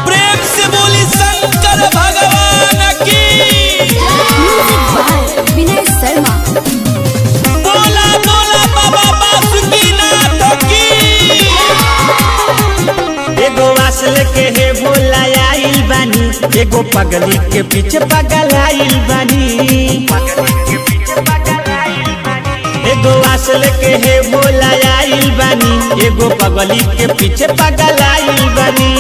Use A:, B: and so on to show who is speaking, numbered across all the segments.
A: प्रेम से बोली शंकर भगवान की।
B: Music by Vinay Sharma.
A: बोला बोला बाबा बासुकीनाथ की।
C: एगो वासल के हे भोला आइल बानी, एगो पगली के पीछे पगल आइल बानी। एगो वासल के हे भोला आइल बानी, एगो पगली के पीछे पगल आइल बानी।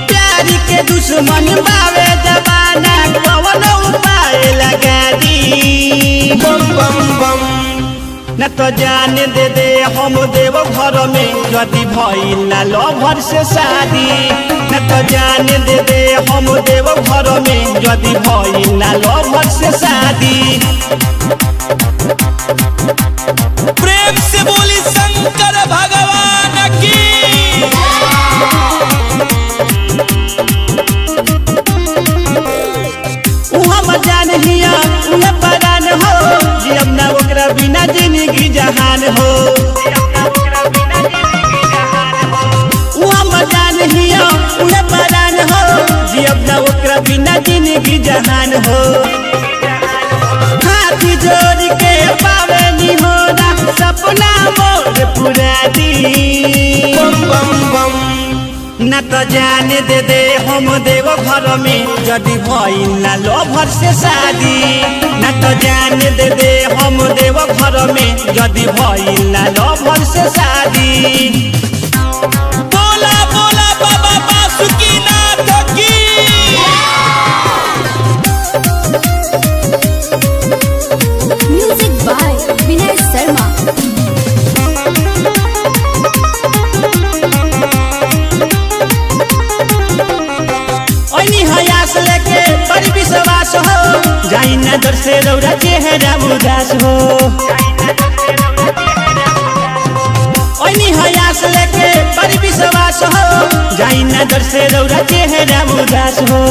C: प्यारी के दुश्मन बावे जमाना, कौन उपाय लगा दी। बम बम बम न तो जाने दे हम देव घर में, यदि भइल ना लभर से शादी। न तो जाने दे हम देव घर में, यदि भइल ना लभर से शादी।
A: प्रेम से बोली शंकर भगवान की।
C: हम जान हिया उन्हें परान हो, जियम ना ओकरा बिना जिंदगी जहान हो। हम जान हिया उन्हें परान हो, जियम ना ओकरा बिना जिंदगी जहान हो। हाथी जोड़ के पावे नी होना, सपना मोर पूरा दी। बम बम बम न तो जाने दे हम देव घर में, यदि भइल ना लभर से शादी। न तो जाने दे हम देव घर में, यदि भइल ना लभर से शादी।
A: बोला बोला बाबा बासुकीनाथ की।
B: Music by Vinay Sharma.
C: हयास लेके बड़ी विश्वास हो, जाई ना दर से रौरा चेहरा उदास हो। हयास लेके बड़ी विश्वास हो, जाई ना दर से रौरा चेहरा उदास हो।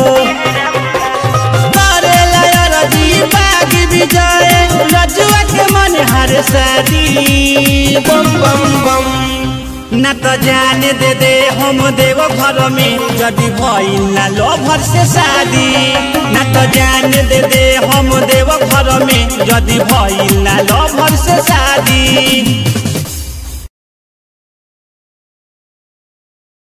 C: करे लाया रजी बाग विजय, रजुआ के मन हर शादी। बम बम बम न तो जाने दे हम देव घर में, यदि भइल ना लभर से शादी। न तो जाने दे हम देव घर में, यदि भइल ना लभर से शादी।